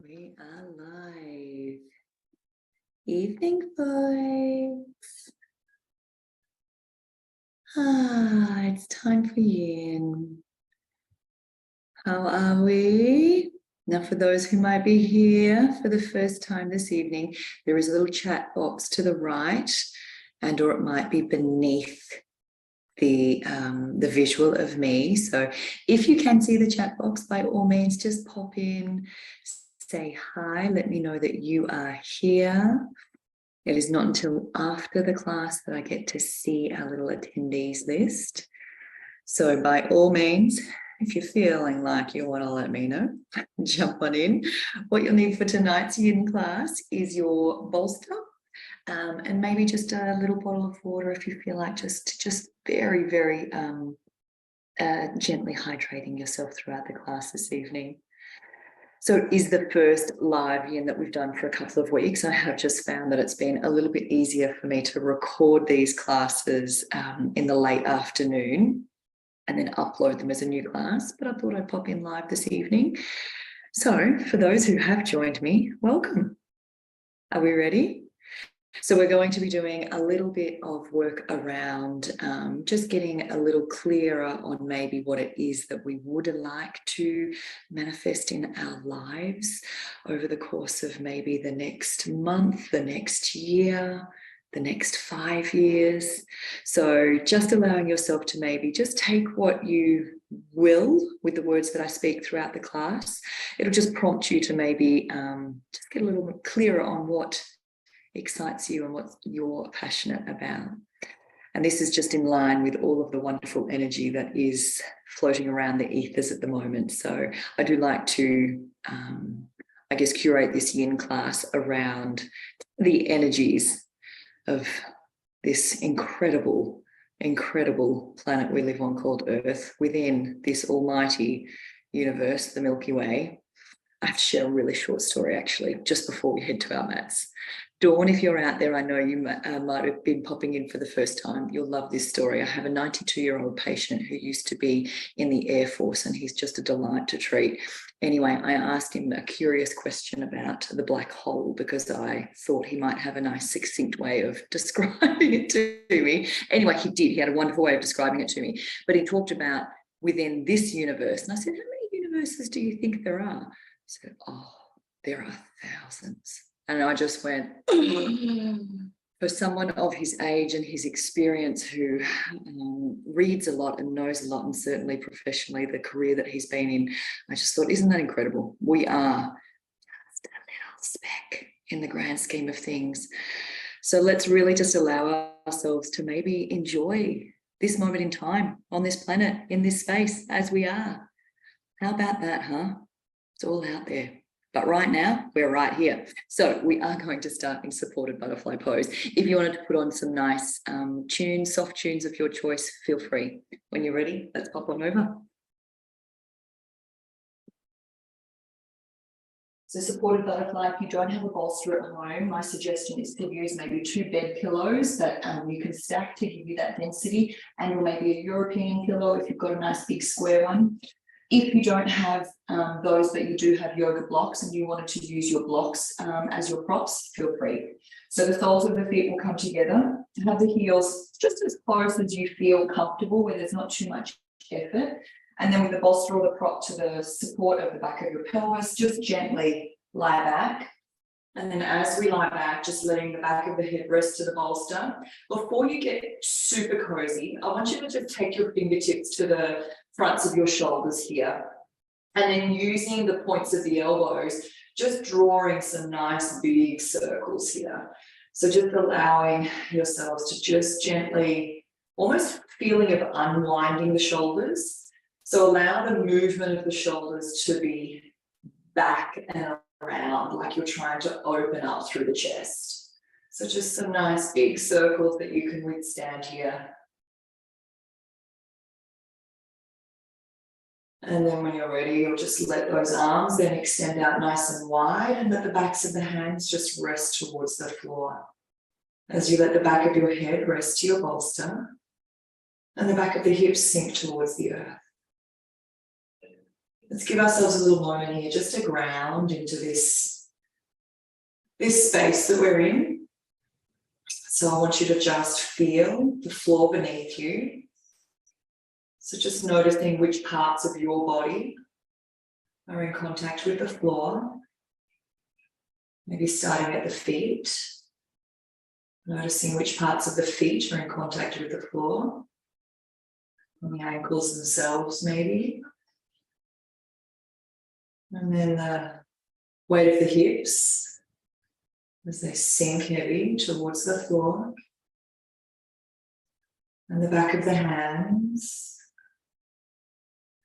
We are live. Evening, folks. It's time for YIN. How are we? Now, for those who might be here for the first time this evening, there is a little chat box to the right, or it might be beneath the visual of me. So if you can see the chat box, by all means, just pop in, say hi, let me know that you are here. It is not until after the class that I get to see our little attendees list. So by all means, if you're feeling like you want to let me know, jump on in. What you'll need for tonight's YIN class is your bolster and maybe just a little bottle of water if you feel like just very, very gently hydrating yourself throughout the class this evening. So it is the first live YIN that we've done for a couple of weeks. I have just found that it's been a little bit easier for me to record these classes in the late afternoon and then upload them as a new class, but I thought I'd pop in live this evening. So for those who have joined me, welcome. Are we ready? So we're going to be doing a little bit of work around just getting a little clearer on maybe what it is that we would like to manifest in our lives over the course of maybe the next month, the next year, the next 5 years. So just allowing yourself to maybe just take what you will with the words that I speak throughout the class. It'll just prompt you to maybe just get a little bit clearer on what excites you and what you're passionate about. And this is just in line with all of the wonderful energy that is floating around the ethers at the moment. So I do like to, I guess, curate this YIN class around the energies of this incredible, incredible planet we live on called Earth within this almighty universe, the Milky Way. I have to share a really short story, actually, just before we head to our mats. Dawn, if you're out there, I know you might have been popping in for the first time. You'll love this story. I have a 92-year-old patient who used to be in the Air Force, and he's just a delight to treat. Anyway, I asked him a curious question about the black hole because I thought he might have a nice succinct way of describing it to me. Anyway, he did. He had a wonderful way of describing it to me. But he talked about within this universe. And I said, how many universes do you think there are? He said, oh, there are thousands. And I just went, for someone of his age and his experience who reads a lot and knows a lot, and certainly professionally the career that he's been in, I just thought, isn't that incredible? We are just a little speck in the grand scheme of things. So let's really just allow ourselves to maybe enjoy this moment in time on this planet, in this space as we are. How about that, huh? It's all out there. But right now, we're right here. So we are going to start in supported butterfly pose. If you wanted to put on some nice tunes, soft tunes of your choice, feel free. When you're ready, let's pop on over. So supported butterfly, if you don't have a bolster at home, my suggestion is to use maybe 2 bed pillows that you can stack to give you that density, and or maybe a European pillow if you've got a nice big square one. If you don't have those, but you do have yoga blocks and you wanted to use your blocks as your props, feel free. So the soles of the feet will come together. Have the heels just as close as you feel comfortable, where there's not too much effort. And then with the bolster or the prop to the support of the back of your pelvis, just gently lie back. And then as we lie back, just letting the back of the head rest to the bolster. Before you get super cozy, I want you to just take your fingertips to the fronts of your shoulders here. And then using the points of the elbows, just drawing some nice big circles here. So just allowing yourselves to just gently, almost feeling of unwinding the shoulders. So allow the movement of the shoulders to be back and around, like you're trying to open up through the chest. So just some nice big circles that you can withstand here. And then when you're ready, you'll just let those arms then extend out nice and wide, and let the backs of the hands just rest towards the floor. As you let the back of your head rest to your bolster, and the back of the hips sink towards the earth. Let's give ourselves a little moment here just to ground into this space that we're in. So I want you to just feel the floor beneath you. So just noticing which parts of your body are in contact with the floor. Maybe starting at the feet. Noticing which parts of the feet are in contact with the floor. And the ankles themselves, maybe. And then the weight of the hips as they sink heavy towards the floor. And the back of the hands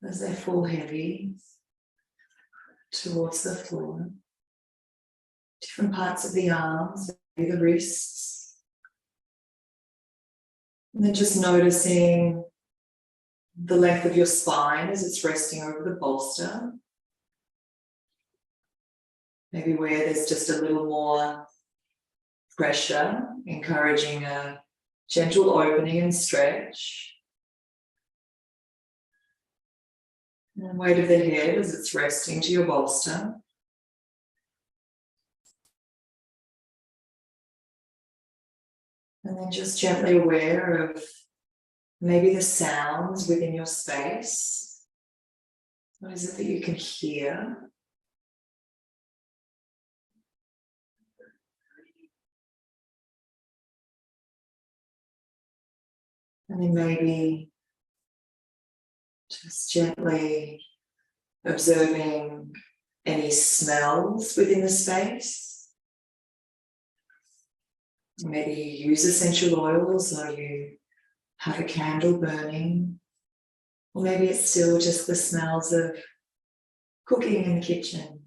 as they fall heavy towards the floor. Different parts of the arms, maybe the wrists. And then just noticing the length of your spine as it's resting over the bolster. Maybe where there's just a little more pressure, encouraging a gentle opening and stretch. And the weight of the head as it's resting to your bolster. And then just gently aware of maybe the sounds within your space. What is it that you can hear? And then maybe just gently observing any smells within the space. Maybe you use essential oils or you have a candle burning. Or maybe it's still just the smells of cooking in the kitchen.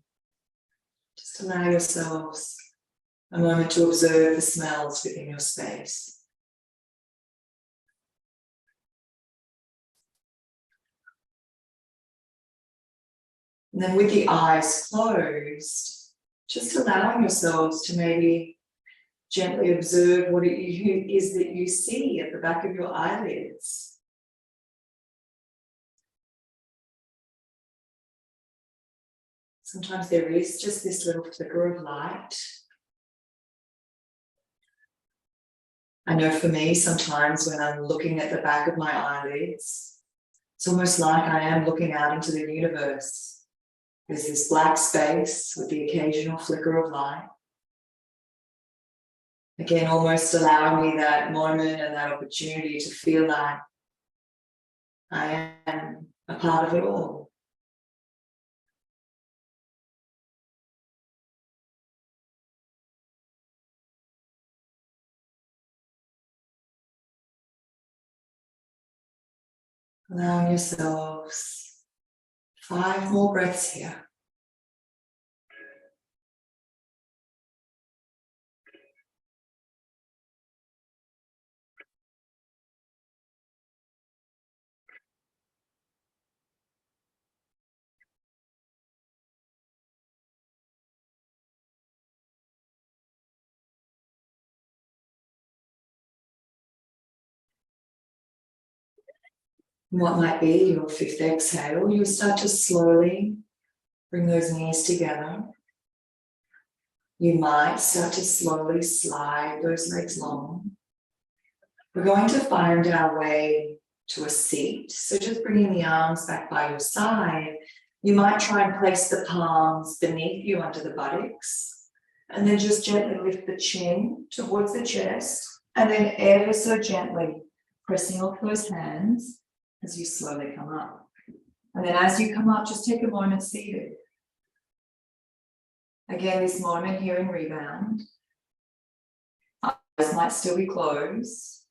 Just allow yourselves a moment to observe the smells within your space. And then with the eyes closed, just allowing yourselves to maybe gently observe what it is that you see at the back of your eyelids. Sometimes there is just this little flicker of light. I know for me, sometimes when I'm looking at the back of my eyelids, it's almost like I am looking out into the universe. There's this black space with the occasional flicker of light. Again, almost allowing me that moment and that opportunity to feel like I am a part of it all. Allowing yourselves 5 more breaths here. What might be your 5th exhale, you'll start to slowly bring those knees together. You might start to slowly slide those legs long. We're going to find our way to a seat. So just bringing the arms back by your side, you might try and place the palms beneath you under the buttocks, and then just gently lift the chin towards the chest, and then ever so gently pressing off those hands as you slowly come up. And then as you come up, just take a moment seated. Again, this moment here in rebound. Eyes might still be closed.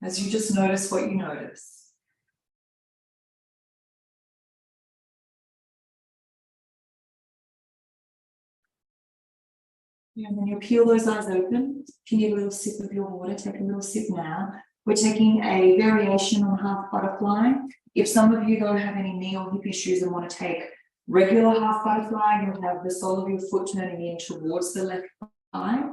As you just notice what you notice. And then you'll peel those eyes open. If you need a little sip of your water, take a little sip now. We're taking a variation on half butterfly. If some of you don't have any knee or hip issues and want to take regular half butterfly, you'll have the sole of your foot turning in towards the left thigh.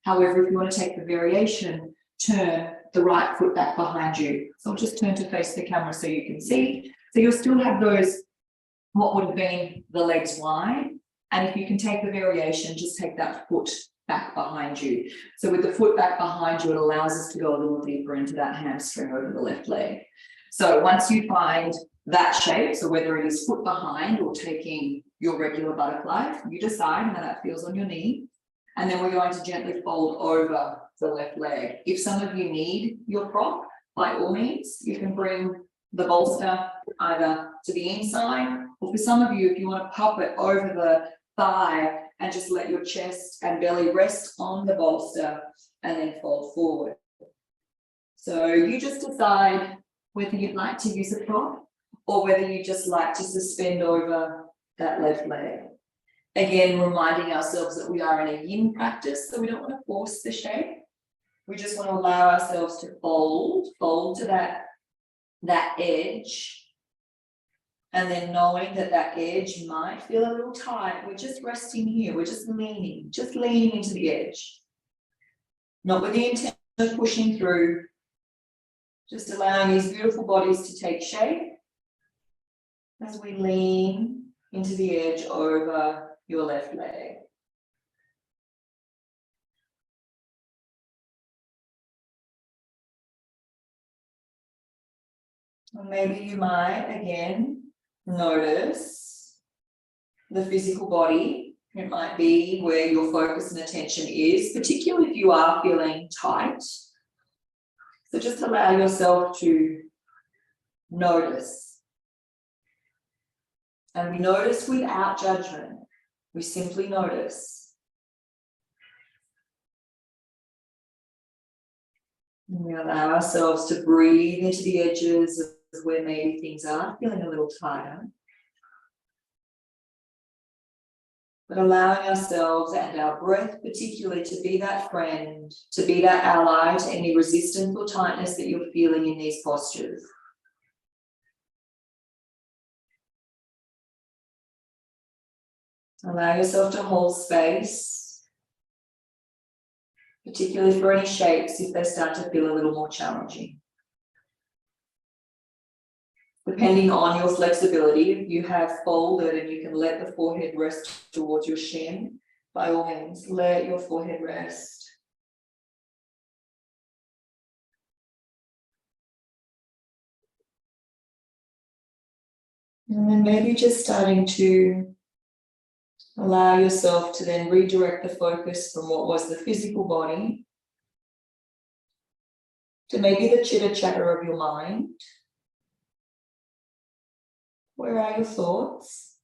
However, if you want to take the variation, turn the right foot back behind you. So I'll just turn to face the camera so you can see. So you'll still have those, what would have been the legs wide. And if you can take the variation, just take that foot back behind you. So with the foot back behind you, it allows us to go a little deeper into that hamstring over the left leg. So once you find that shape, so whether it is foot behind or taking your regular butterfly, you decide how that feels on your knee. And then we're going to gently fold over the left leg. If some of you need your prop, by all means, you can bring the bolster either to the inside, or for some of you, if you want to pop it over the thigh and just let your chest and belly rest on the bolster and then fold forward. So you just decide whether you'd like to use a prop or whether you just like to suspend over that left leg. Again, reminding ourselves that we are in a yin practice, so we don't want to force the shape. We just want to allow ourselves to fold to that edge. And then knowing that that edge might feel a little tight, we're just resting here. We're just leaning into the edge. Not with the intent of pushing through, just allowing these beautiful bodies to take shape as we lean into the edge over your left leg. And maybe you might, again, notice the physical body. It might be where your focus and attention is, particularly if you are feeling tight. So just allow yourself to notice. And we notice without judgment. We simply notice. And we allow ourselves to breathe into the edges of where maybe things are feeling a little tighter. But allowing ourselves and our breath particularly to be that friend, to be that ally to any resistance or tightness that you're feeling in these postures. Allow yourself to hold space, particularly for any shapes if they start to feel a little more challenging. Depending on your flexibility, if you have folded and you can let the forehead rest towards your shin, by all means, let your forehead rest. And then maybe just starting to allow yourself to then redirect the focus from what was the physical body to maybe the chitter chatter of your mind. Where are your thoughts?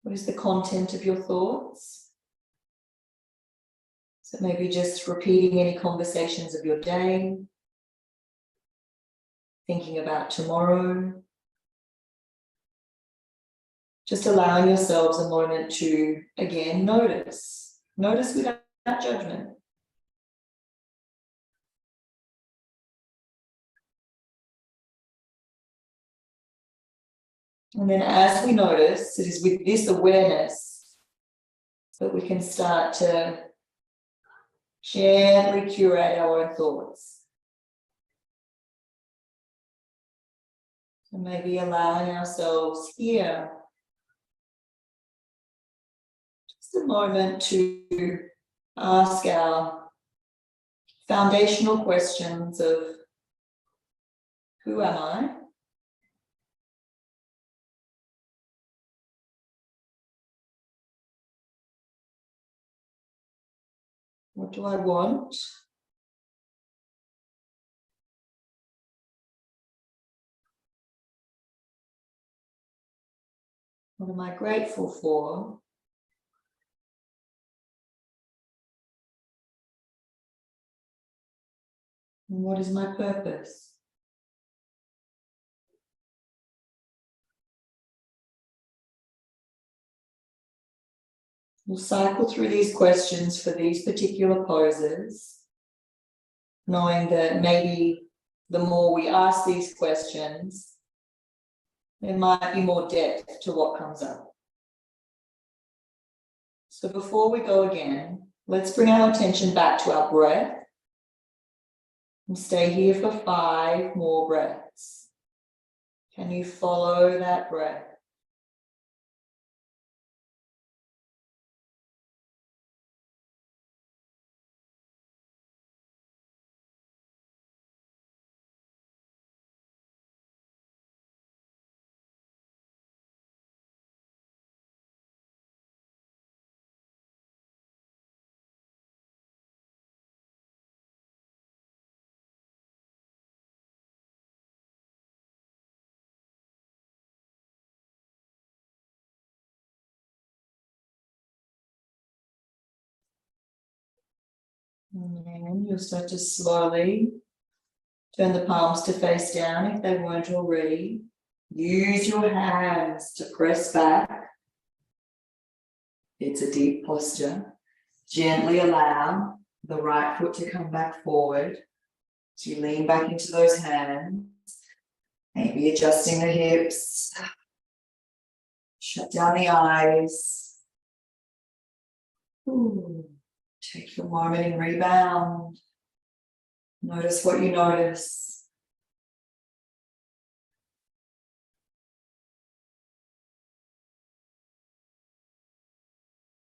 What is the content of your thoughts? So maybe just repeating any conversations of your day, thinking about tomorrow. Just allowing yourselves a moment to, again, notice. Notice without judgment. And then as we notice, it is with this awareness that we can start to gently curate our own thoughts. And maybe allowing ourselves here just a moment to ask our foundational questions of who am I? What do I want? What am I grateful for? And what is my purpose? We'll cycle through these questions for these particular poses, knowing that maybe the more we ask these questions, there might be more depth to what comes up. So before we go again, let's bring our attention back to our breath and stay here for 5 more breaths. Can you follow that breath? And you'll start to slowly turn the palms to face down if they weren't already. Use your hands to press back. It's a deep posture. Gently allow the right foot to come back forward. So you lean back into those hands. Maybe adjusting the hips. Shut down the eyes. Ooh. Take your moment and rebound. Notice what you notice.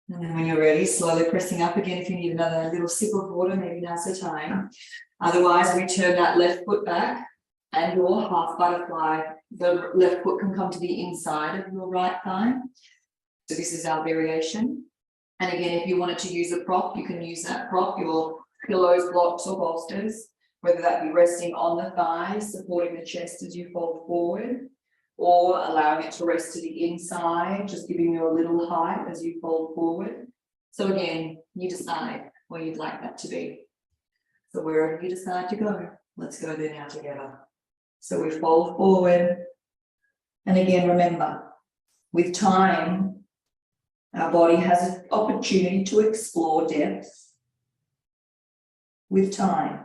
And then when you're ready, slowly pressing up again. If you need another little sip of water, maybe now's the time. Otherwise, we turn that left foot back and your half butterfly. The left foot can come to the inside of your right thigh. So this is our variation. And again, if you wanted to use a prop, you can use that prop, your pillows, blocks, or bolsters, whether that be resting on the thighs, supporting the chest as you fold forward, or allowing it to rest to the inside, just giving you a little height as you fold forward. So again, you decide where you'd like that to be. So wherever you decide to go, let's go there now together. So we fold forward. And again, remember, with time, our body has an opportunity to explore depth with time.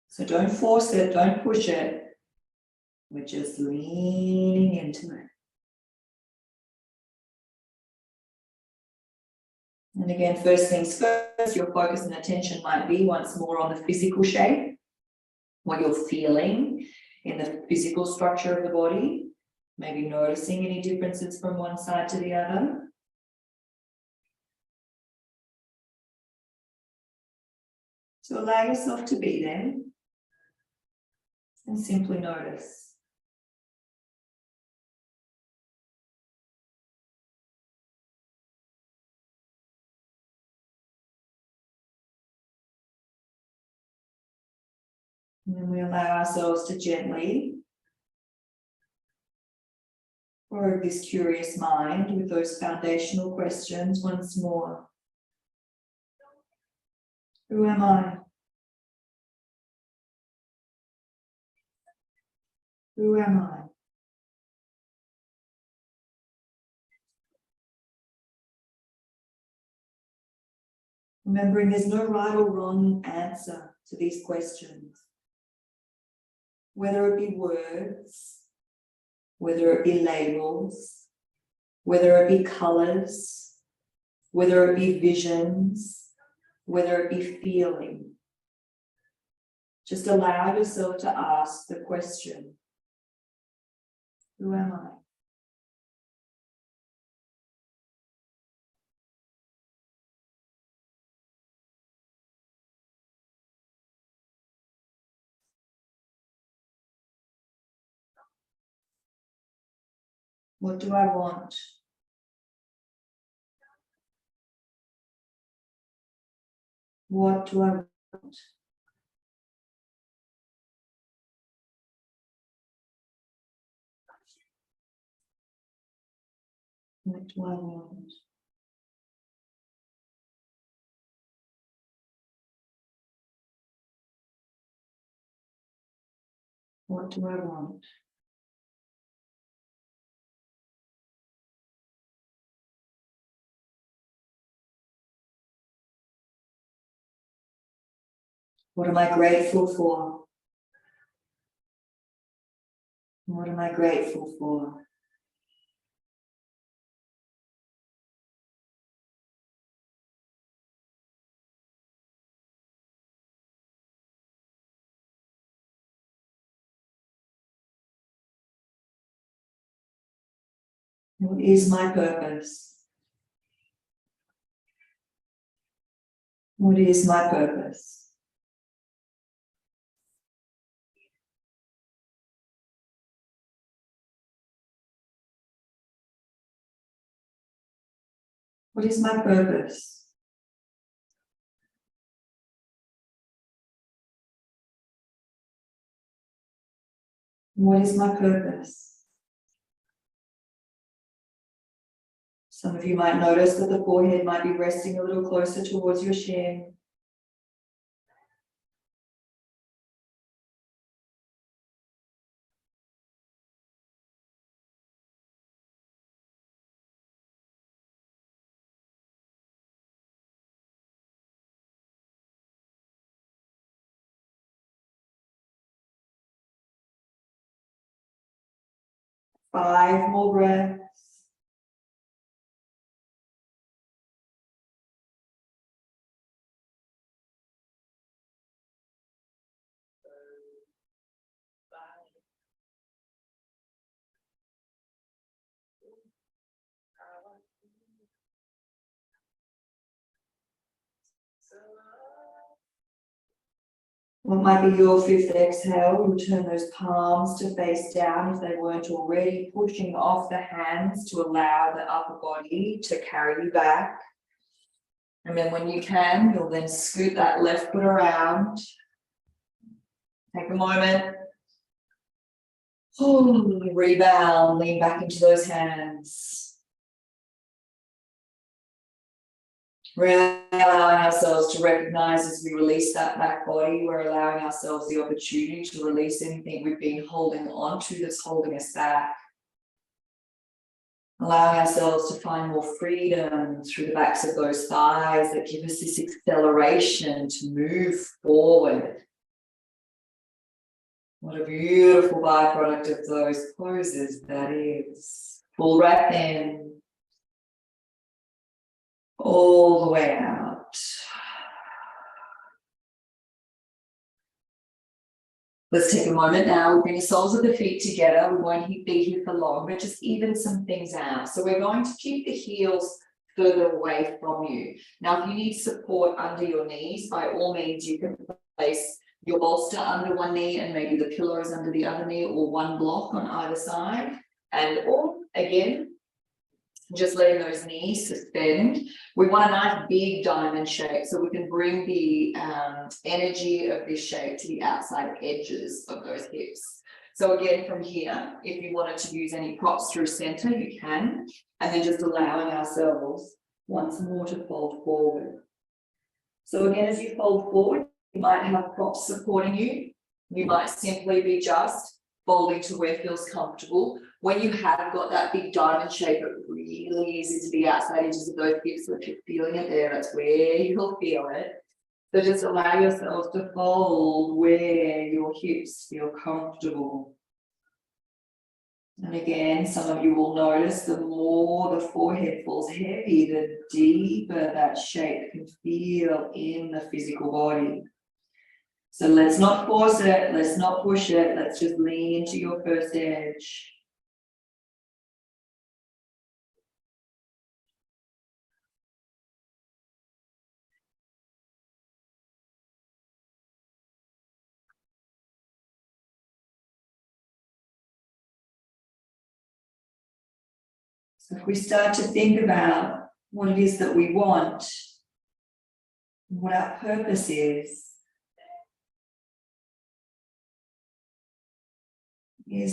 So don't force it, don't push it. We're just leaning into it. And again, first things first, your focus and attention might be once more on the physical shape, what you're feeling in the physical structure of the body, maybe noticing any differences from one side to the other. So allow yourself to be there and simply notice. And then we allow ourselves to gently probe this curious mind with those foundational questions once more. Who am I? Who am I? Remembering there's no right or wrong answer to these questions. Whether it be words, whether it be labels, whether it be colors, whether it be visions, whether it be feeling. Just allow yourself to ask the question, who am I? What do I want? What do I want? What do I want? What do I want? What am I grateful for? What am I grateful for? What is my purpose? What is my purpose? What is my purpose? What is my purpose? Some of you might notice that the forehead might be resting a little closer towards your chin. Five more breaths. What might be your fifth exhale? You'll turn those palms to face down if they weren't already, pushing off the hands to allow the upper body to carry you back. And then when you can, you'll then scoot that left foot around. Take a moment. Rebound, lean back into those hands. Really allowing ourselves to recognize as we release that back body, we're allowing ourselves the opportunity to release anything we've been holding on to that's holding us back. Allowing ourselves to find more freedom through the backs of those thighs that give us this acceleration to move forward. What a beautiful byproduct of those poses that is. Full breath in. All the way out. Let's take a moment now. Bring the soles of the feet together. We won't be here for long, but just even some things out. So we're going to keep the heels further away from you. Now, if you need support under your knees, by all means, you can place your bolster under one knee and maybe the pillow is under the other knee, or one block on either side. Or again, just letting those knees suspend. We want a nice big diamond shape, so we can bring the energy of this shape to the outside edges of those hips. So again, from here, if you wanted to use any props through center, you can, and then just allowing ourselves once more to fold forward. So again, as you fold forward, you might have props supporting you. You might simply be just folding to where feels comfortable. When you have got that big diamond shape, it really is to the outside edges of those hips. So if you're feeling it there, that's where you'll feel it. So just allow yourselves to fold where your hips feel comfortable. And again, some of you will notice the more the forehead falls heavy, the deeper that shape can feel in the physical body. So let's not force it, let's not push it, let's just lean into your first edge. So if we start to think about what it is that we want, what our purpose is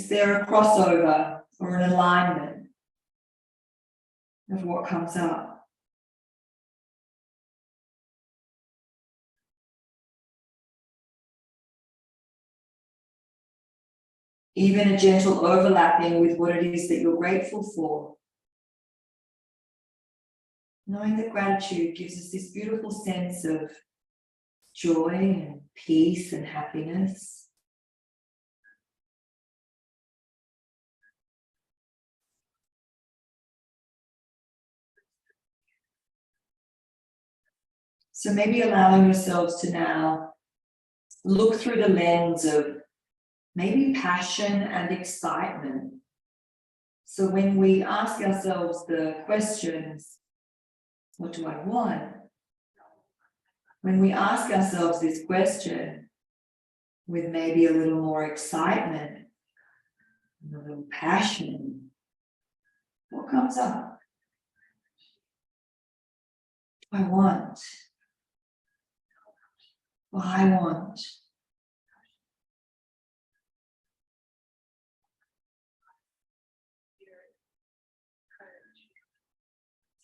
there a crossover or an alignment of what comes up? Even a gentle overlapping with what it is that you're grateful for. Knowing that gratitude gives us this beautiful sense of joy and peace and happiness. So maybe allowing yourselves to now look through the lens of maybe passion and excitement So when we ask ourselves the questions, what do I want? When we ask ourselves this question with maybe a little more excitement, and a little passion, what comes up? I want. Well, I want.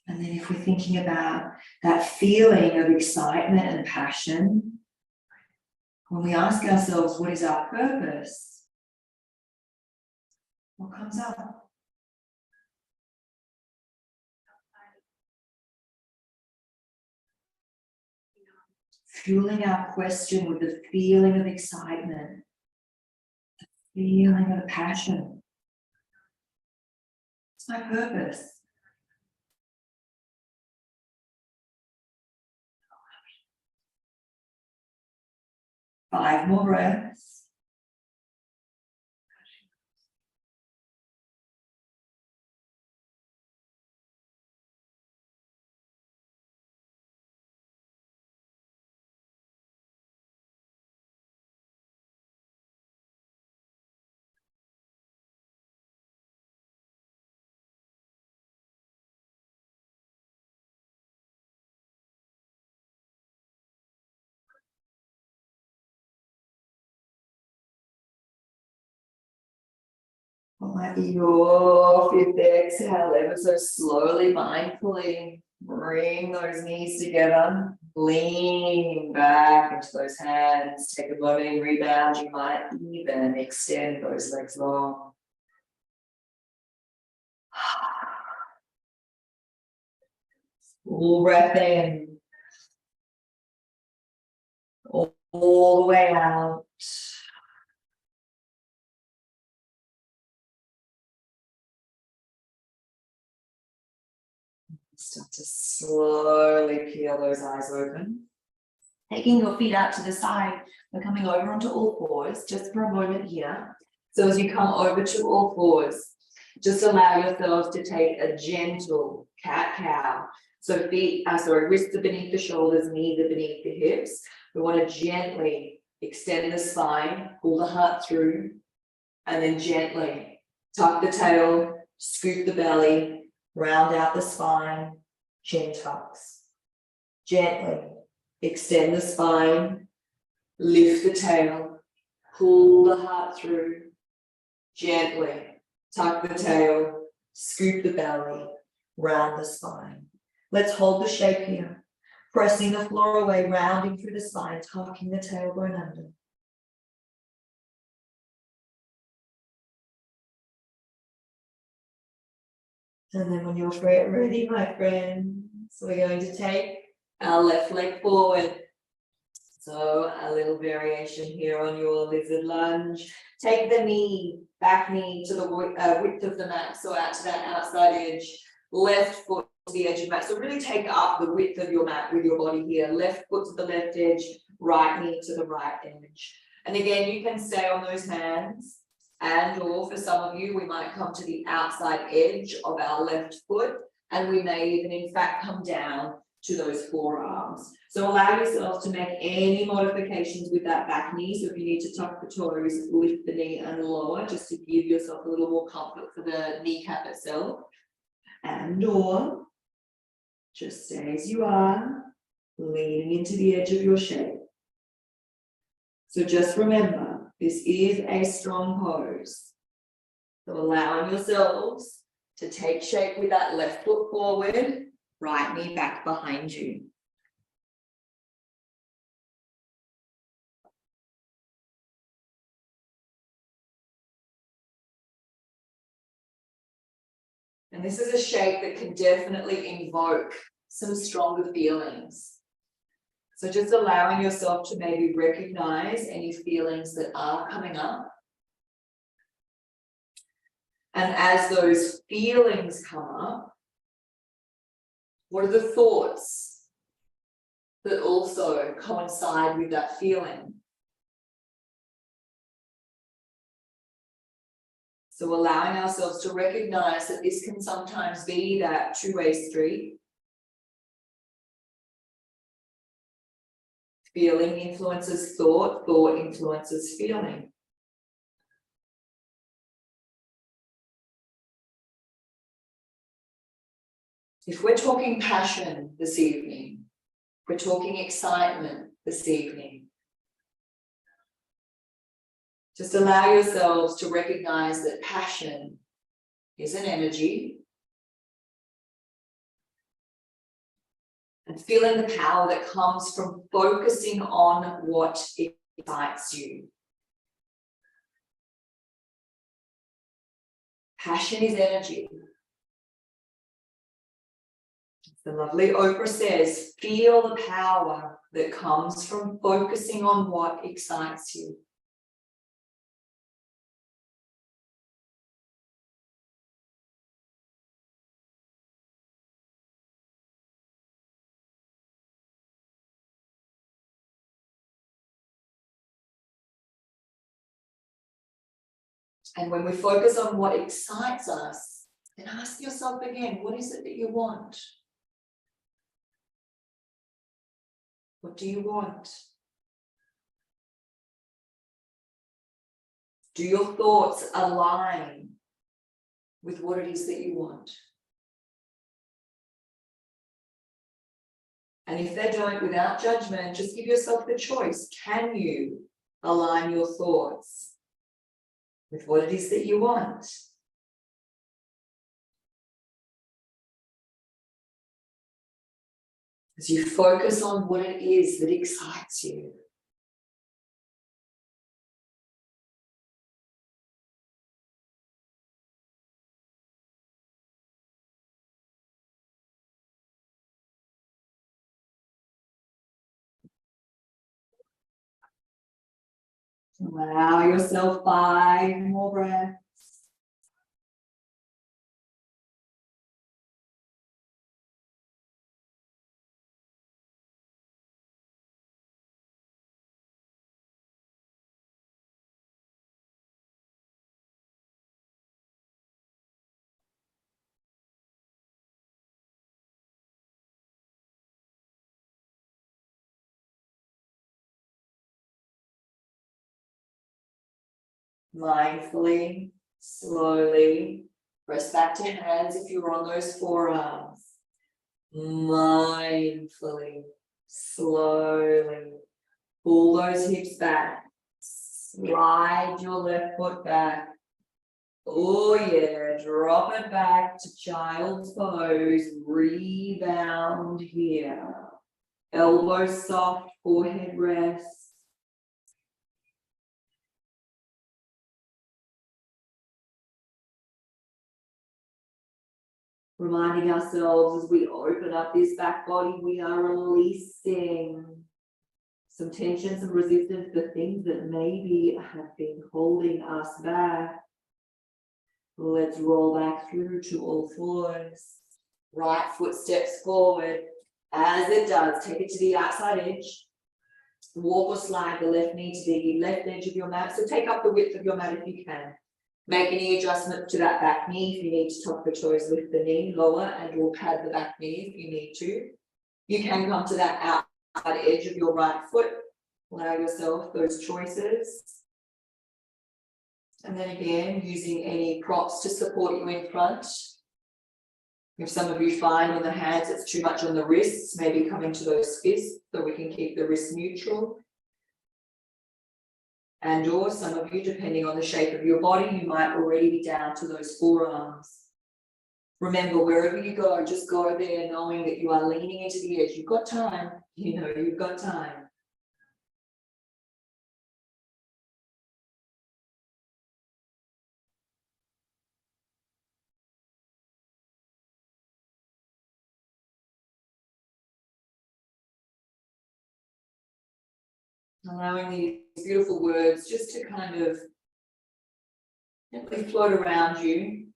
And then if we're thinking about that feeling of excitement and passion, when we ask ourselves, what is our purpose? What comes up? Fueling our question with the feeling of excitement, the feeling of passion. It's my purpose. Five more breaths. What might be your fifth exhale, ever so slowly, mindfully bring those knees together, lean back into those hands, take a moment and rebound. You might even extend those legs long. Full breath in, all the way out. Start to slowly peel those eyes open. Taking your feet out to the side, we're coming over onto all fours just for a moment here. So as you come over to all fours, just allow yourselves to take a gentle cat-cow. So wrists are beneath the shoulders, knees are beneath the hips. We want to gently extend the spine, pull the heart through, and then gently tuck the tail, scoop the belly, round out the spine, chin tucks. Gently extend the spine, lift the tail, pull the heart through, gently tuck the tail, scoop the belly, round the spine. Let's hold the shape here, pressing the floor away, rounding through the spine, tucking the tailbone under. And then when you're ready, my friends, we're going to take our left leg forward. So a little variation here on your lizard lunge. Take the back knee to the width of the mat, so out to that outside edge. Left foot to the edge of the mat. So really take up the width of your mat with your body here. Left foot to the left edge, right knee to the right edge. And again, you can stay on those hands. And or for some of you, we might come to the outside edge of our left foot, and we may even in fact come down to those forearms. So allow yourself to make any modifications with that back knee. So if you need to tuck the toes, lift the knee and lower, just to give yourself a little more comfort for the kneecap itself. And or just stay as you are, leaning into the edge of your shape. So just remember, this is a strong pose. So allowing yourselves to take shape with that left foot forward, right knee back behind you. And this is a shape that can definitely invoke some stronger feelings. So just allowing yourself to maybe recognize any feelings that are coming up. And as those feelings come up, what are the thoughts that also coincide with that feeling? So allowing ourselves to recognize that this can sometimes be that two-way street. Feeling influences thought, thought influences feeling. If we're talking passion this evening, we're talking excitement this evening, just allow yourselves to recognize that passion is an energy, and feeling the power that comes from focusing on what excites you. Passion is energy. The lovely Oprah says, feel the power that comes from focusing on what excites you. And when we focus on what excites us, then ask yourself again, what is it that you want? What do you want? Do your thoughts align with what it is that you want? And if they don't, without judgment, just give yourself the choice. Can you align your thoughts with what it is that you want? As you focus on what it is that excites you. Allow yourself 5 more breaths. Mindfully, slowly, press back to hands if you're on those forearms. Mindfully, slowly, pull those hips back. Slide your left foot back. Oh yeah, drop it back to child's pose. Rebound here. Elbows soft, forehead rests. Reminding ourselves as we open up this back body, we are releasing some tension, some resistance, the things that maybe have been holding us back. Let's roll back through to all fours. Right foot steps forward. As it does, take it to the outside edge. Walk or slide the left knee to the left edge of your mat. So take up the width of your mat if you can. Make any adjustment to that back knee. If you need to tuck the toes, lift the knee lower and or pad the back knee if you need to. You can come to that outside edge of your right foot. Allow yourself those choices. And then again, using any props to support you in front. If some of you find on the hands it's too much on the wrists, maybe come into those fists so we can keep the wrists neutral. And or some of you, depending on the shape of your body, you might already be down to those forearms. Remember, wherever you go, just go there knowing that you are leaning into the edge. You've got time. You know you've got time. Allowing these beautiful words just to kind of gently float around you,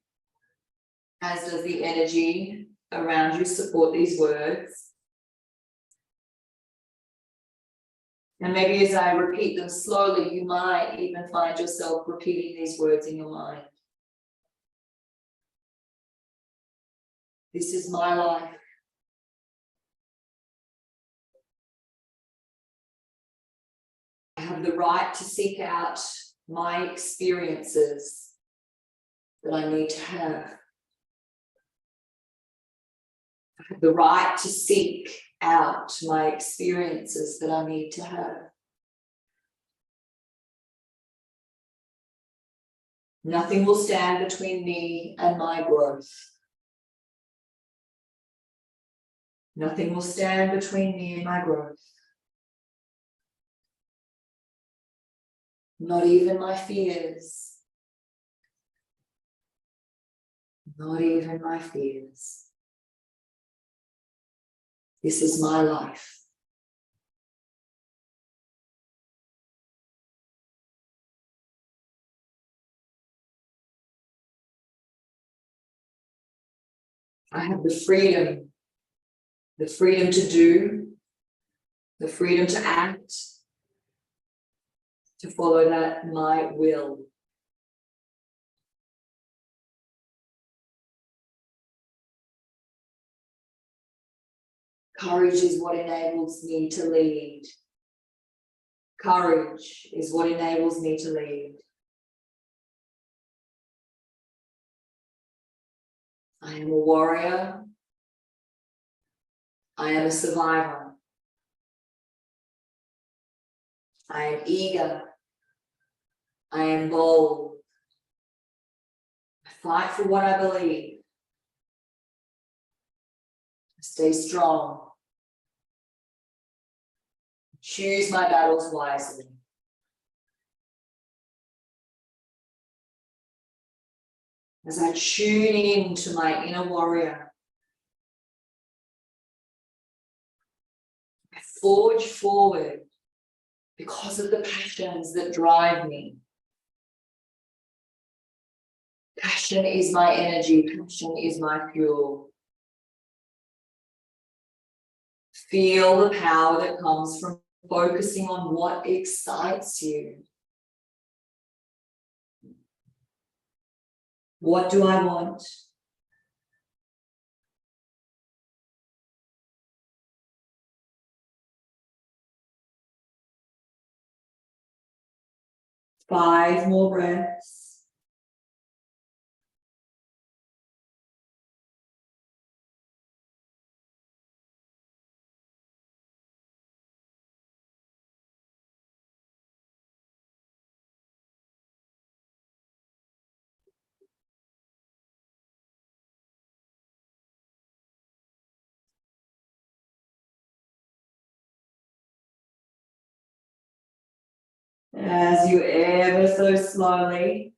as does the energy around you support these words. And maybe as I repeat them slowly, you might even find yourself repeating these words in your mind. This is my life. I have the right to seek out my experiences that I need to have. I have the right to seek out my experiences that I need to have. Nothing will stand between me and my growth. Nothing will stand between me and my growth. Not even my fears. Not even my fears. This is my life. I have the freedom to do, the freedom to act, to follow that my will. Courage is what enables me to lead. Courage is what enables me to lead. I am a warrior. I am a survivor. I am eager. I am bold. I fight for what I believe. I stay strong. Choose my battles wisely. As I tune in to my inner warrior, I forge forward because of the passions that drive me. Passion is my energy. Passion is my fuel. Feel the power that comes from focusing on what excites you. What do I want? Five more breaths. As you ever so slowly,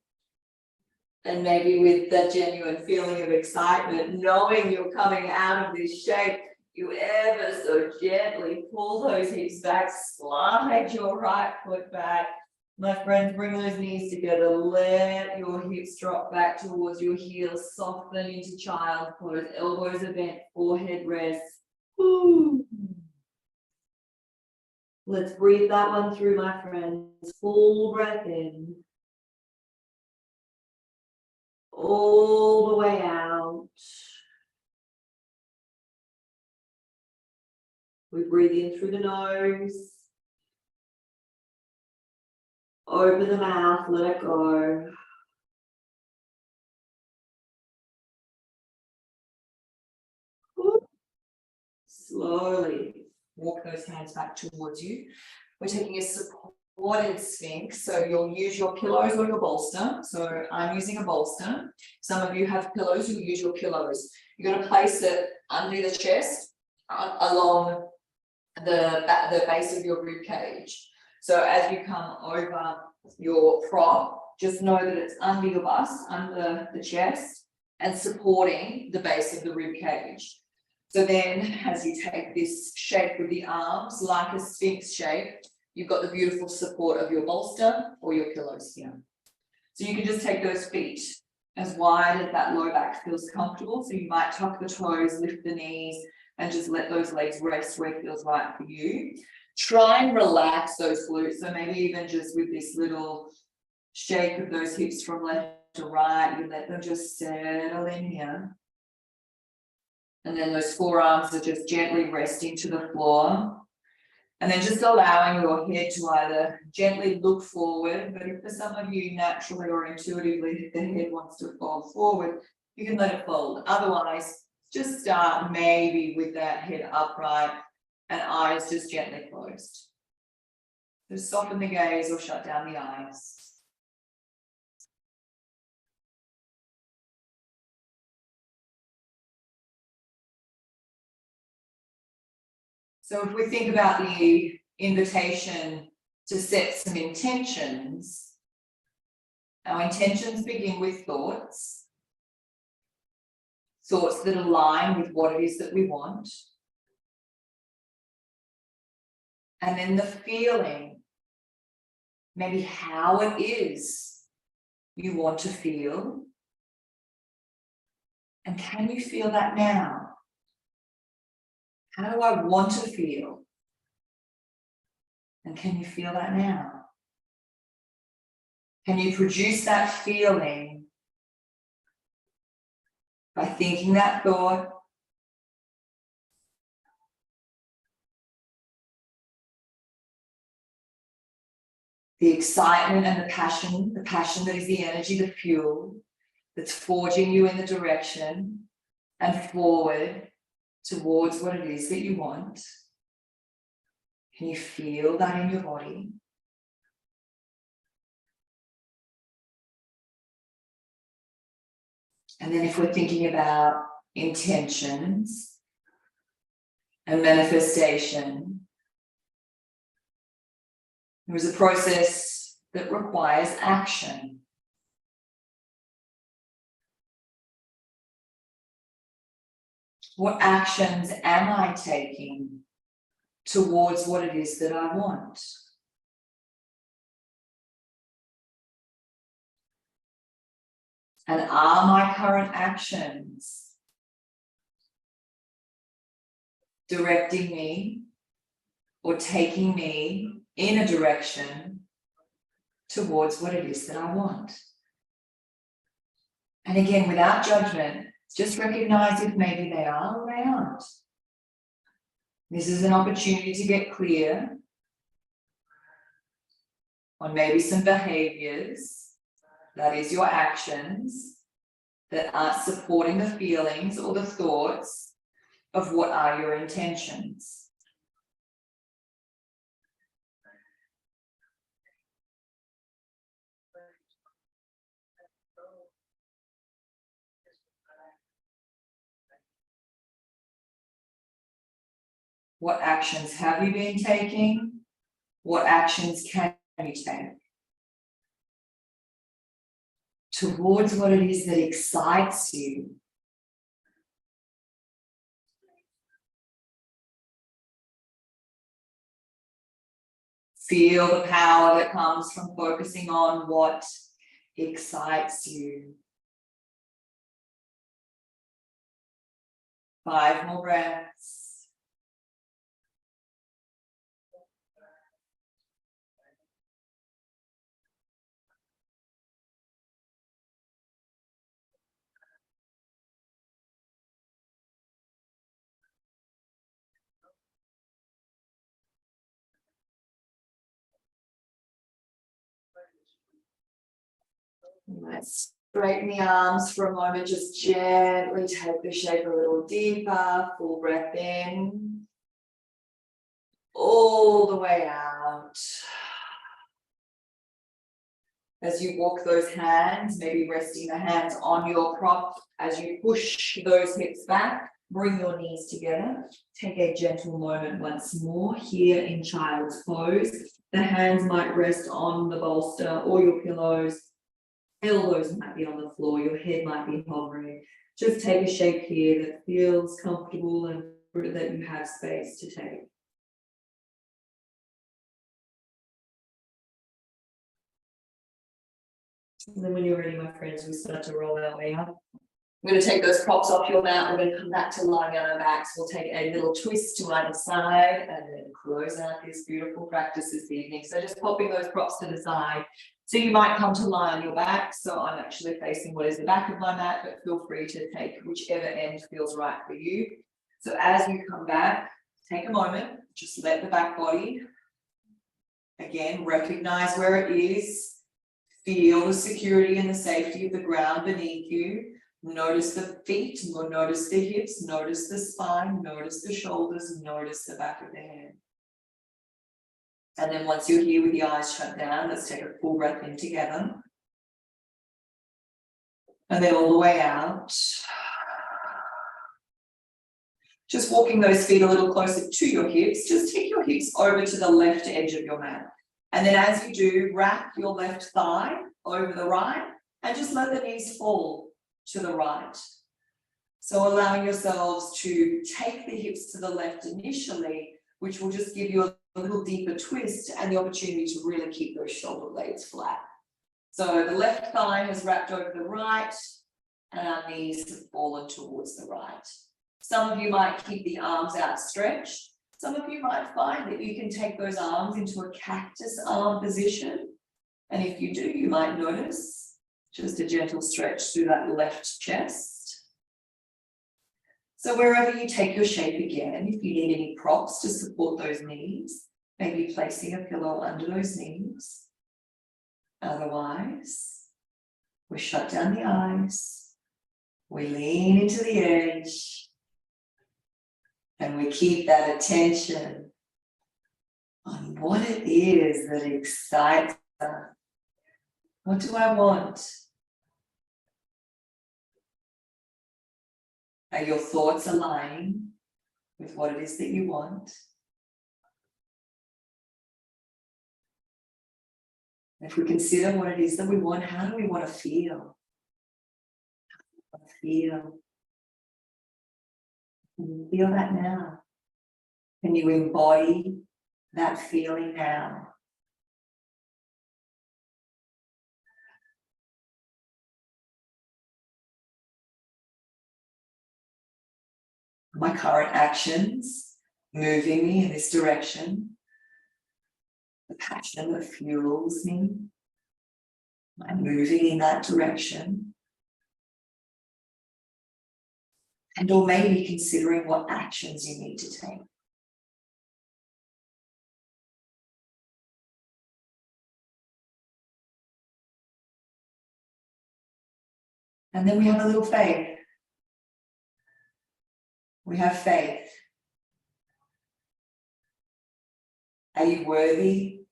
and maybe with that genuine feeling of excitement, knowing you're coming out of this shape, you ever so gently pull those hips back, slide your right foot back. My friends, bring those knees together, let your hips drop back towards your heels, soften into child pose, elbows are bent, forehead rests. Ooh. Let's breathe that one through, my friends. Full breath in. All the way out. We breathe in through the nose. Open the mouth, let it go. Slowly walk those hands back towards you. We're taking a supported sphinx, so you'll use your pillows or your bolster. So I'm using a bolster. Some of you have pillows, you'll use your pillows. You're going to place it under the chest, along the base of your rib cage. So as you come over your prop, just know that it's under your bust, under the chest, and supporting the base of the rib cage. So then, as you take this shape with the arms, like a sphinx shape, you've got the beautiful support of your bolster or your pillows here. So you can just take those feet as wide as that low back feels comfortable. So you might tuck the toes, lift the knees, and just let those legs rest where it feels right for you. Try and relax those glutes. So maybe even just with this little shake of those hips from left to right, you let them just settle in here. And then those forearms are just gently resting to the floor. And then just allowing your head to either gently look forward, but if for some of you naturally or intuitively the head wants to fold forward, you can let it fold. Otherwise, just start maybe with that head upright and eyes just gently closed. Just soften the gaze or shut down the eyes. So if we think about the invitation to set some intentions, our intentions begin with thoughts that align with what it is that we want. And then the feeling, maybe how it is you want to feel. And can you feel that now? How do I want to feel? And can you feel that now? Can you produce that feeling by thinking that thought? The excitement and the passion that is the energy, the fuel that's forging you in the direction and forward towards what it is that you want. Can you feel that in your body? And then if we're thinking about intentions and manifestation, there is a process that requires action. What actions am I taking towards what it is that I want? And are my current actions directing me or taking me in a direction towards what it is that I want? And again, without judgment, just recognize if maybe they are or they aren't. This is an opportunity to get clear on maybe some behaviors, that is your actions, that aren't supporting the feelings or the thoughts of what are your intentions. What actions have you been taking? What actions can you take towards what it is that excites you? Feel the power that comes from focusing on what excites you. 5 more breaths. Let's straighten the arms for a moment. Just gently take the shape a little deeper. Full breath in. All the way out. As you walk those hands, maybe resting the hands on your prop as you push those hips back. Bring your knees together. Take a gentle moment once more here in child's pose. The hands might rest on the bolster or your pillows. Elbows might be on the floor. Your head might be hovering. Just take a shape here that feels comfortable and that you have space to take. And then when you're ready, my friends, we start to roll our way up. We're going to take those props off your mat. We're going to come back to lying on our backs. We'll take a little twist to either side and then close out this beautiful practice this evening. So just popping those props to the side. So you might come to lie on your back. So I'm actually facing what is the back of my mat, but feel free to take whichever end feels right for you. So as you come back, take a moment, just let the back body, again, recognize where it is, feel the security and the safety of the ground beneath you. Notice the feet, notice the hips, notice the spine, notice the shoulders, notice the back of the head. And then once you're here with the eyes shut down, let's take a full breath in together. And then all the way out. Just walking those feet a little closer to your hips. Just take your hips over to the left edge of your mat. And then as you do, wrap your left thigh over the right and just let the knees fall to the right. So allowing yourselves to take the hips to the left initially, which will just give you a little deeper twist and the opportunity to really keep those shoulder blades flat. So the left thigh has wrapped over the right and our knees have fallen towards the right. Some of you might keep the arms outstretched. Some of you might find that you can take those arms into a cactus arm position. And if you do, you might notice just a gentle stretch through that left chest. So wherever you take your shape again, if you need any props to support those knees, maybe placing a pillow under those knees. Otherwise, we shut down the eyes, we lean into the edge, and we keep that attention on what it is that excites us. What do I want? Are your thoughts aligning with what it is that you want? If we consider what it is that we want, how do we want to feel? Feel that now. Can you embody that feeling now? My current actions moving me in this direction, the passion that fuels me, I'm moving in that direction. And or maybe considering what actions you need to take. And then we have a little faith. We have faith. Are you worthy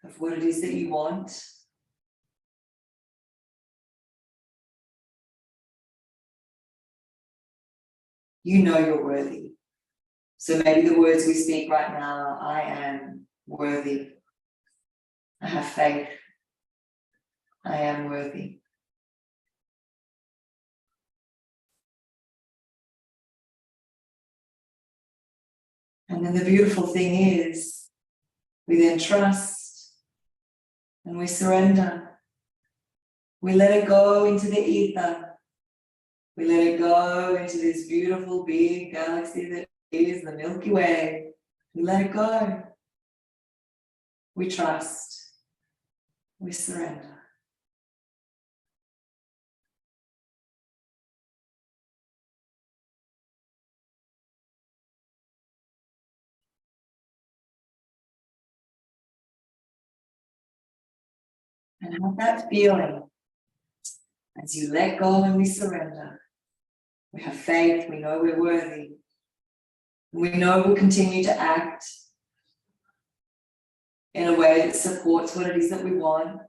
of what it is that you want? You know you're worthy. So maybe the words we speak right now are, I am worthy. I have faith. I am worthy. And then the beautiful thing is, we then trust and we surrender. We let it go into the ether. We let it go into this beautiful big galaxy that is the Milky Way. We let it go. We trust. We surrender. And have that feeling as you let go and we surrender. We have faith, we know we're worthy. We know we'll continue to act in a way that supports what it is that we want.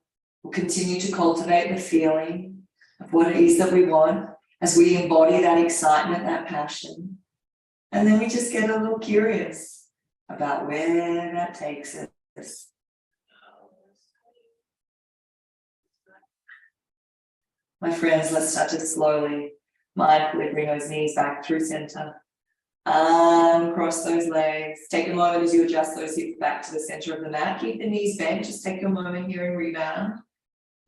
We'll continue to cultivate the feeling of what it is that we want as we embody that excitement, that passion. And then we just get a little curious about where that takes us. My friends, let's start to slowly, mindfully bring those knees back through center. Uncross those legs. Take a moment as you adjust those hips back to the center of the mat. Keep the knees bent. Just take your moment here and rebound.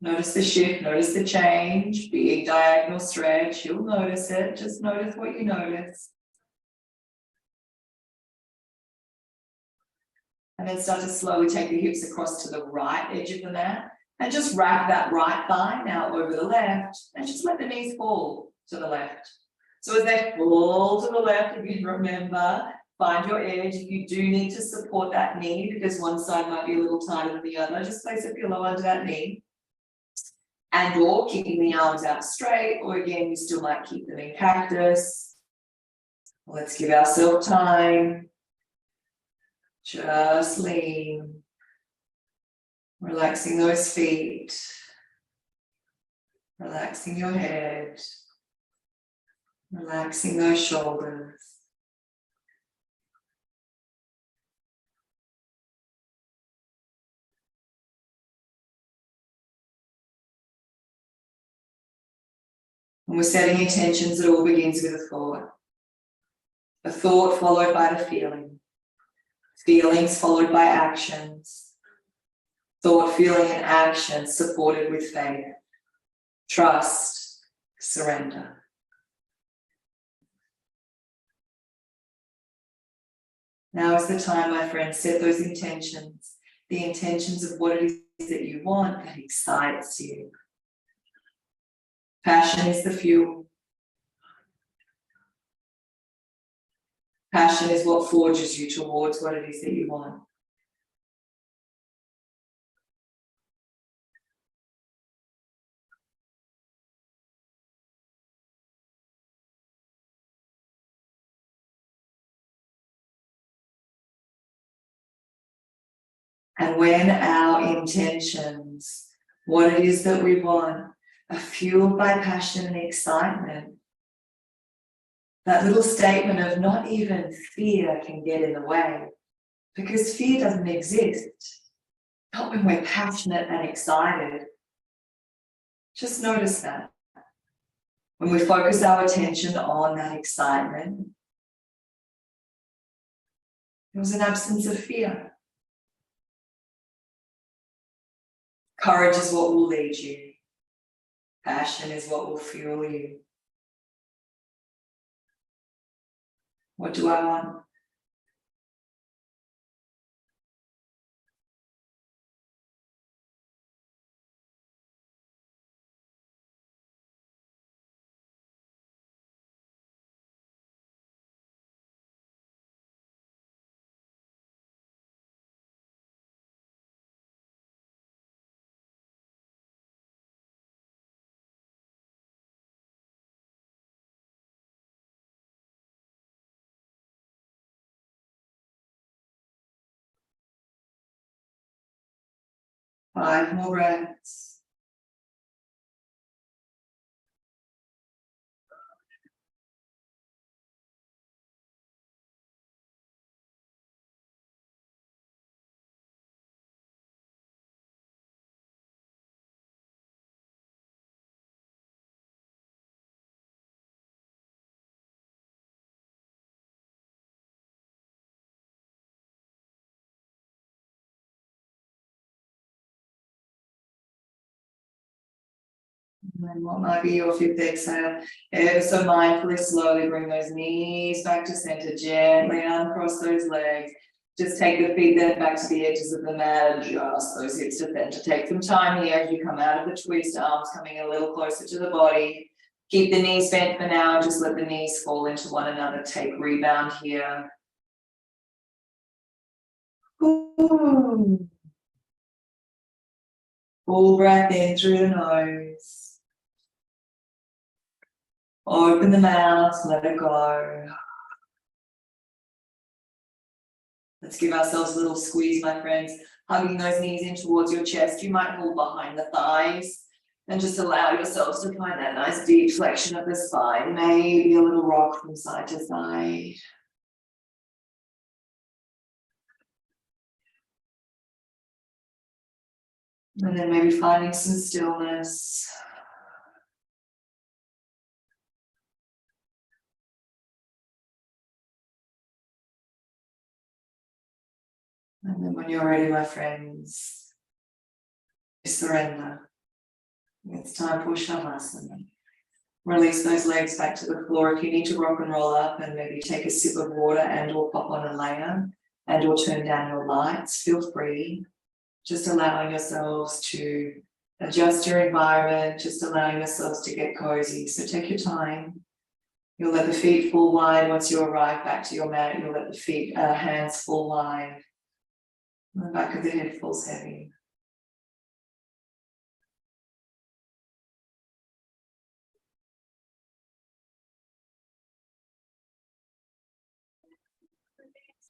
Notice the shift. Notice the change. Big diagonal stretch. You'll notice it. Just notice what you notice. And then start to slowly take the hips across to the right edge of the mat. And just wrap that right thigh now over the left and just let the knees fall to the left. So as they fall to the left, if you remember, find your edge. If you do need to support that knee because one side might be a little tighter than the other, just place a pillow under that knee. And or keeping the arms out straight, or again, you still might keep them in cactus. Let's give ourselves time. Just lean. Relaxing those feet. Relaxing your head. Relaxing those shoulders. And we're setting intentions. It all begins with a thought. A thought followed by the feeling. Feelings followed by actions. Thought, feeling, and action supported with faith. Trust, surrender. Now is the time, my friends, set those intentions. The intentions of what it is that you want that excites you. Passion is the fuel. Passion is what forges you towards what it is that you want. And when our intentions, what it is that we want, are fueled by passion and excitement, that little statement of not even fear can get in the way, because fear doesn't exist. Not when we're passionate and excited. Just notice that. When we focus our attention on that excitement, there was an absence of fear. Courage is what will lead you. Passion is what will fuel you. What do I want? Five more breaths. And what might be your fifth exhale? Ever so mindfully, slowly bring those knees back to center, gently uncross those legs. Just take the feet then back to the edges of the mat, adjust those hips to center. Take some time here as you come out of the twist, arms coming a little closer to the body. Keep the knees bent for now, just let the knees fall into one another. Take rebound here. Ooh. Full breath in through the nose. Open the mouth, let it go. Let's give ourselves a little squeeze, my friends. Hugging those knees in towards your chest. You might hold behind the thighs and just allow yourselves to find that nice deep flexion of the spine. Maybe a little rock from side to side. And then maybe finding some stillness. And then when you're ready, my friends, surrender. It's time for Shavasana. Release those legs back to the floor. If you need to rock and roll up and maybe take a sip of water and or pop on a layer and or turn down your lights, feel free. Just allowing yourselves to adjust your environment, just allowing yourselves to get cozy. So take your time. You'll let the feet fall wide. Once you arrive back to your mat, you'll let the hands fall wide. And the back of the head falls heavy.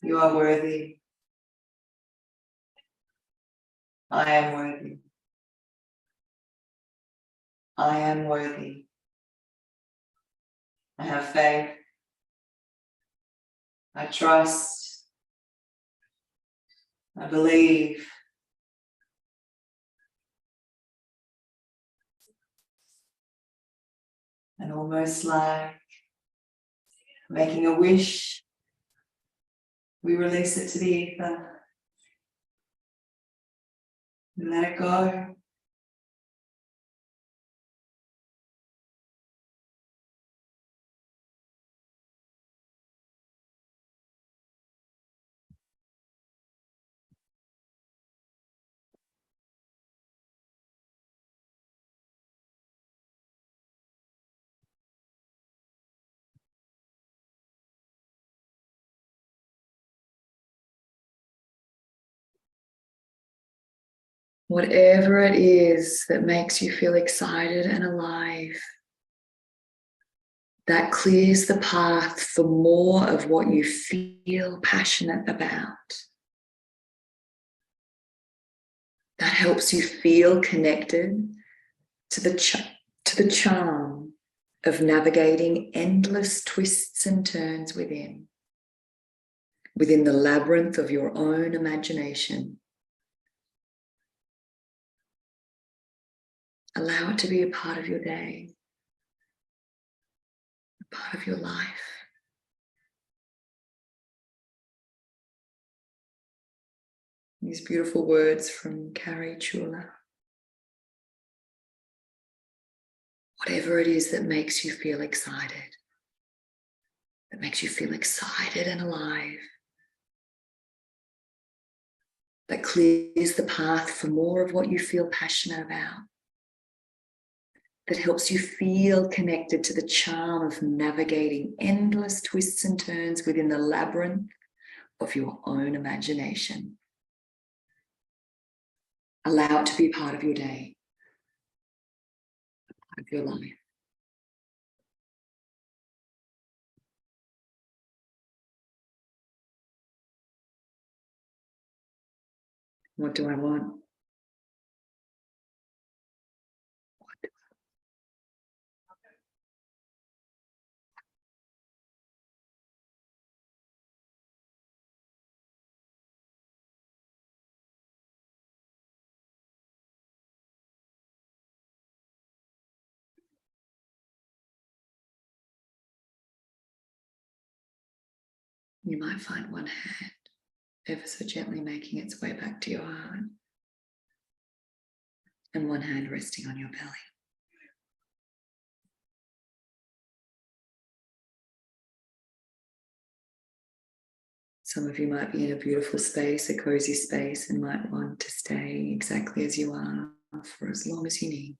You are worthy. I am worthy. I am worthy. I have faith. I trust. I believe. And almost like making a wish, we release it to the ether. We let it go. Whatever it is that makes you feel excited and alive, that clears the path for more of what you feel passionate about. That helps you feel connected to the charm of navigating endless twists and turns within the labyrinth of your own imagination. Allow it to be a part of your day, a part of your life. These beautiful words from Carrie Chula. Whatever it is that makes you feel excited, and alive, that clears the path for more of what you feel passionate about, that helps you feel connected to the charm of navigating endless twists and turns within the labyrinth of your own imagination. Allow it to be part of your day, a part of your life. What do I want? You might find one hand ever so gently making its way back to your heart, and one hand resting on your belly. Some of you might be in a beautiful space, a cozy space, and might want to stay exactly as you are for as long as you need.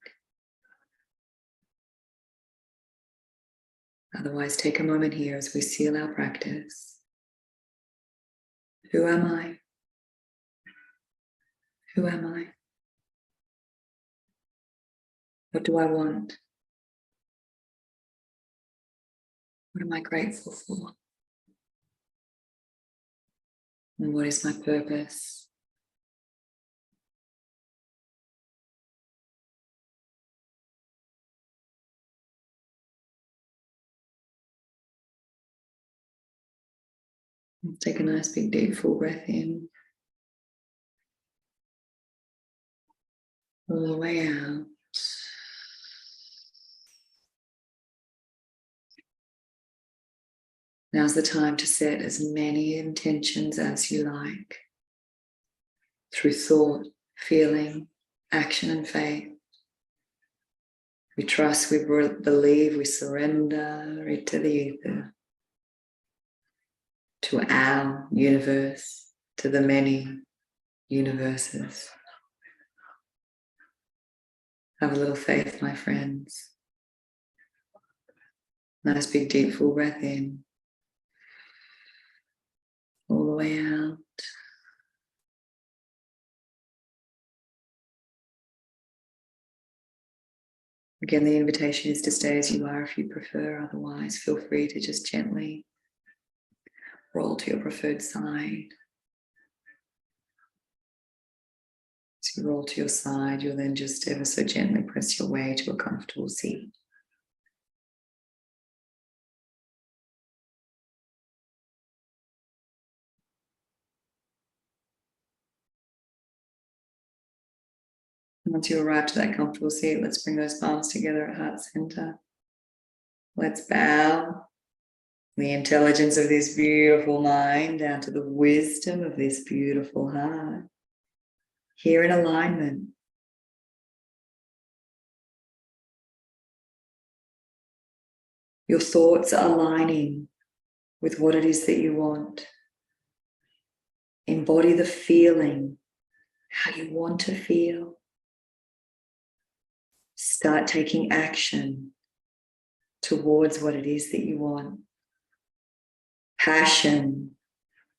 Otherwise, take a moment here as we seal our practice. Who am I? Who am I? What do I want? What am I grateful for? And what is my purpose? Take a nice big deep full breath in. All the way out. Now's the time to set as many intentions as you like, through thought, feeling, action, and faith. We trust, we believe, we surrender it to the ether, to our universe, to the many universes. Have a little faith, my friends. Nice big deep full breath in. All the way out. Again, the invitation is to stay as you are if you prefer. Otherwise, feel free to just gently roll to your preferred side. As you roll to your side, you'll then just ever so gently press your way to a comfortable seat. Once you arrive to that comfortable seat, let's bring those palms together at heart center. Let's bow the intelligence of this beautiful mind down to the wisdom of this beautiful heart. Here in alignment. Your thoughts are aligning with what it is that you want. Embody the feeling, how you want to feel. Start taking action towards what it is that you want. Passion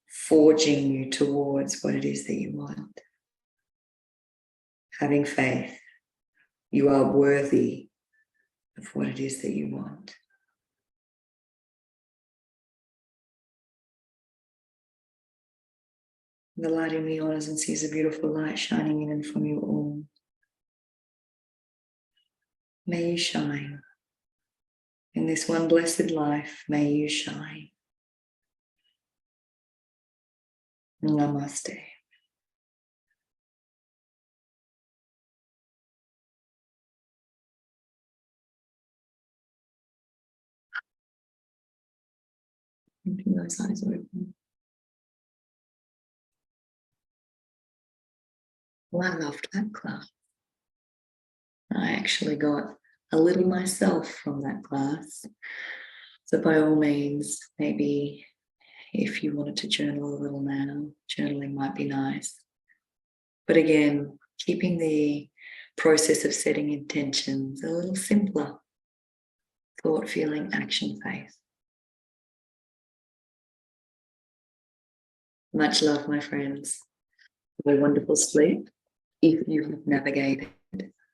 forging you towards what it is that you want. Having faith, you are worthy of what it is that you want. The light in me honors and sees a beautiful light shining in and from you all. May you shine. In this one blessed life, may you shine. Namaste. Keeping those eyes open. Well, I loved that class. I actually got a little myself from that class. So by all means, maybe if you wanted to journal a little now, journaling might be nice. But again, keeping the process of setting intentions a little simpler. Thought, feeling, action, faith. Much love, my friends. Have a wonderful sleep. If you have navigated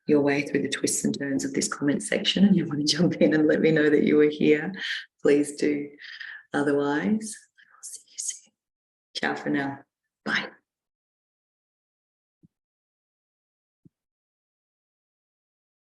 your way through the twists and turns of this comment section and you want to jump in and let me know that you were here, please do. Otherwise, I'll see you soon. Ciao for now. Bye.